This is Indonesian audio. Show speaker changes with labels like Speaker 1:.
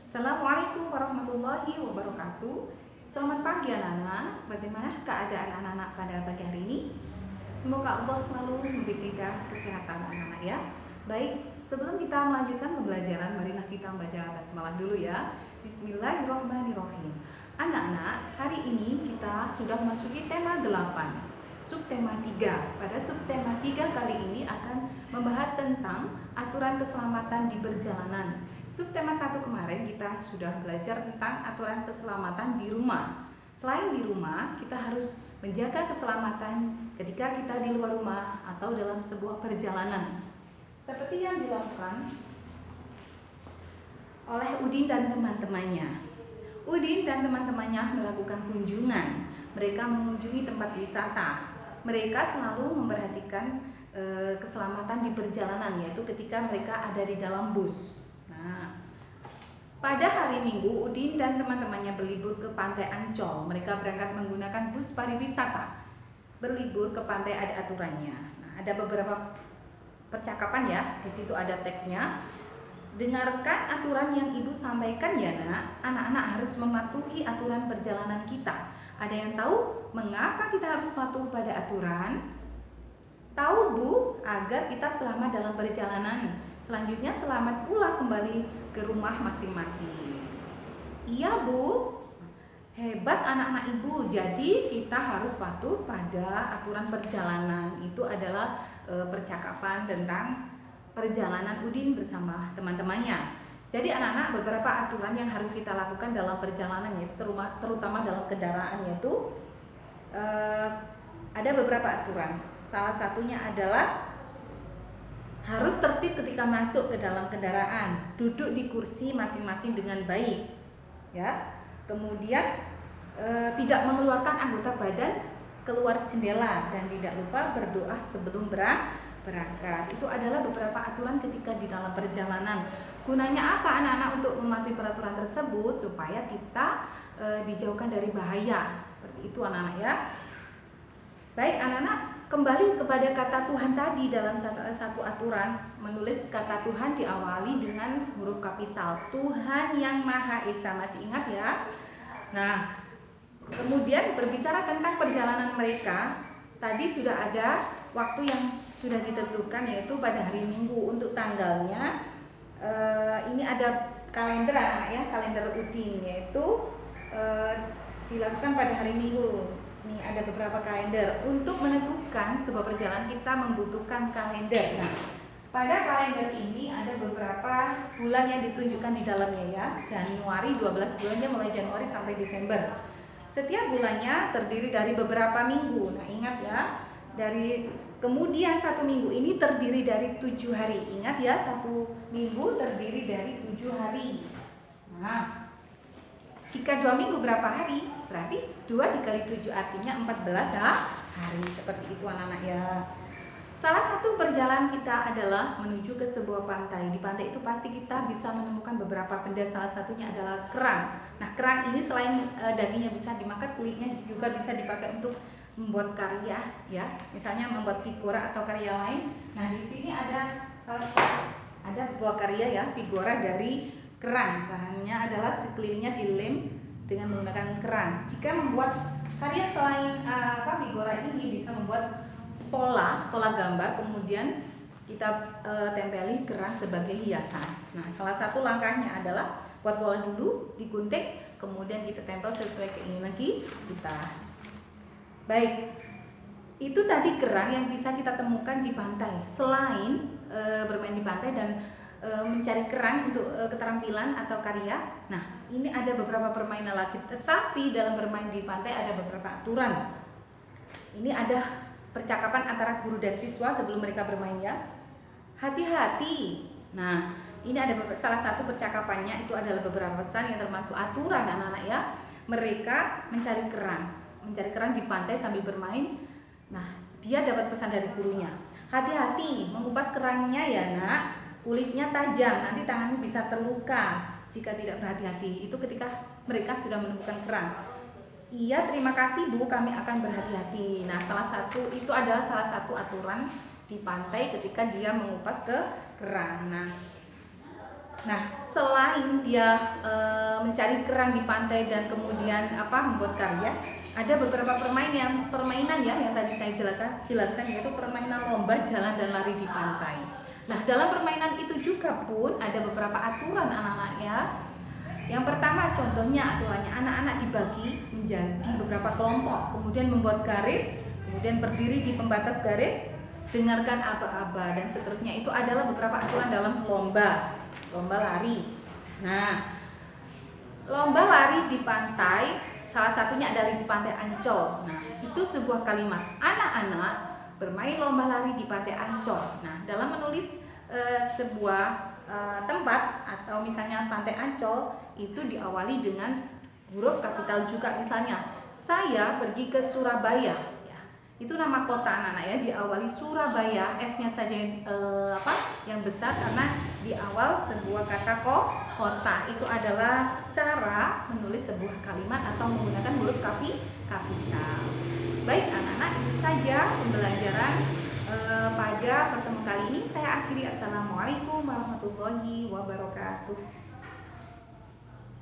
Speaker 1: Assalamualaikum warahmatullahi wabarakatuh. Selamat pagi anak-anak. Bagaimana keadaan anak-anak pada pagi hari ini? Semoga Allah selalu memberikan kesehatan anak-anak ya. Baik, sebelum kita melanjutkan pembelajaran, marilah kita membaca basmalah dulu ya. Bismillahirrahmanirrahim. Anak-anak, hari ini kita sudah memasuki tema 8, subtema 3. Pada subtema 3 kali ini akan membahas tentang aturan keselamatan di perjalanan. Subtema 1 kemarin kita sudah belajar tentang aturan keselamatan di rumah. Selain di rumah, kita harus menjaga keselamatan ketika kita di luar rumah atau dalam sebuah perjalanan. Seperti yang dilakukan oleh Udin dan teman-temannya. Udin dan teman-temannya melakukan kunjungan. Mereka mengunjungi tempat wisata. Mereka selalu memperhatikan keselamatan di perjalanan, yaitu ketika mereka ada di dalam bus. Nah, pada hari Minggu, Udin dan teman-temannya berlibur ke Pantai Ancol. Mereka berangkat menggunakan bus pariwisata. Berlibur ke pantai ada aturannya. Nah, ada beberapa percakapan ya, di situ ada teksnya. Dengarkan aturan yang ibu sampaikan ya nak. Anak-anak harus mematuhi aturan perjalanan kita. Ada yang tahu mengapa kita harus patuh pada aturan? Tahu bu, agar kita selamat dalam perjalanan. Selanjutnya selamat pula kembali ke rumah masing-masing. Iya bu, hebat anak-anak ibu. Jadi kita harus patuh pada aturan perjalanan. Itu adalah percakapan tentang perjalanan Udin bersama teman-temannya. Jadi anak-anak, beberapa aturan yang harus kita lakukan dalam perjalanan, yaitu terutama dalam kendaraan, yaitu ada beberapa aturan. Salah satunya adalah harus tertib ketika masuk ke dalam kendaraan, duduk di kursi masing-masing dengan baik, ya. Kemudian tidak mengeluarkan anggota badan keluar jendela dan tidak lupa berdoa sebelum berangkat. Itu adalah beberapa aturan ketika di dalam perjalanan. Gunanya apa anak-anak untuk mematuhi peraturan tersebut? Supaya kita dijauhkan dari bahaya. Seperti itu anak-anak ya. Baik anak-anak, kembali kepada kata Tuhan tadi dalam satu aturan, menulis kata Tuhan diawali dengan huruf kapital. Tuhan yang Maha Esa, masih ingat ya? Nah, kemudian berbicara tentang perjalanan mereka, tadi sudah ada waktu yang sudah ditentukan, yaitu pada hari Minggu. Untuk tanggalnya, ini ada kalender anak ya, kalender Udin, yaitu dilakukan pada hari Minggu. Ini ada beberapa kalender. Untuk menentukan sebuah perjalanan kita membutuhkan kalender. Nah, pada kalender ini ada beberapa bulan yang ditunjukkan di dalamnya ya. Januari, 12 bulannya mulai Januari sampai Desember. Setiap bulannya terdiri dari beberapa minggu. Nah, ingat ya, dari kemudian satu minggu ini terdiri dari 7 hari. Ingat ya, satu minggu terdiri dari 7 hari. Nah, jika 2 minggu berapa hari? Berarti 2 dikali 7 artinya 14 hari. Seperti itu anak-anak ya. Salah satu perjalanan kita adalah menuju ke sebuah pantai. Di pantai itu pasti kita bisa menemukan beberapa benda. Salah satunya adalah kerang. Nah, kerang ini selain dagingnya bisa dimakan, kulitnya juga bisa dipakai untuk membuat karya ya. Misalnya membuat figura atau karya lain. Nah, di sini ada buah karya ya, figura dari kerang. Bahannya adalah sekelilingnya dilem dengan menggunakan kerang. Jika membuat karya selain figura ini, bisa membuat pola gambar, kemudian kita tempeli kerang sebagai hiasan. Nah, salah satu langkahnya adalah buat pola dulu, digunting, kemudian kita tempel sesuai keinginan kita. Baik, itu tadi kerang yang bisa kita temukan di pantai. Selain bermain di pantai dan mencari kerang untuk keterampilan atau karya. Nah, ini ada beberapa permainan lagi. Tetapi dalam bermain di pantai ada beberapa aturan. Ini ada percakapan antara guru dan siswa sebelum mereka bermain ya. Hati-hati. Nah, ini ada salah satu percakapannya, itu adalah beberapa pesan yang termasuk aturan anak-anak ya. Mereka mencari kerang di pantai sambil bermain. Nah, dia dapat pesan dari gurunya. Hati-hati mengupas kerangnya ya nak. Kulitnya tajam, nanti tanganmu bisa terluka jika tidak berhati-hati. Itu ketika mereka sudah menemukan kerang. Iya, terima kasih Bu, kami akan berhati-hati. Nah, itu adalah salah satu aturan di pantai ketika dia mengupas ke kerang. Nah, Nah, selain dia mencari kerang di pantai dan kemudian membuat karya, ada beberapa permainan ya yang tadi saya jelaskan, yaitu permainan lomba, jalan dan lari di pantai. Nah, dalam permainan itu juga pun ada beberapa aturan anak-anaknya. Yang pertama contohnya aturannya, anak-anak dibagi menjadi beberapa kelompok, kemudian membuat garis, kemudian berdiri di pembatas garis, dengarkan aba-aba dan seterusnya. Itu adalah beberapa aturan dalam lomba lari. Nah, lomba lari di pantai, salah satunya adalah di pantai Ancol. Nah, itu sebuah kalimat, anak-anak bermain lomba lari di pantai Ancol. Nah, dalam menulis sebuah tempat atau misalnya pantai Ancol itu diawali dengan huruf kapital juga. Misalnya, saya pergi ke Surabaya, ya. Itu nama kota anak-anak ya, diawali Surabaya, S-nya saja yang besar karena di awal sebuah kata kota. Itu adalah cara menulis sebuah kalimat atau menggunakan huruf kapital. Baik anak-anak, itu saja pembelajaran pada pertemuan kali ini. Saya akhiri. Assalamualaikum warahmatullahi wabarakatuh.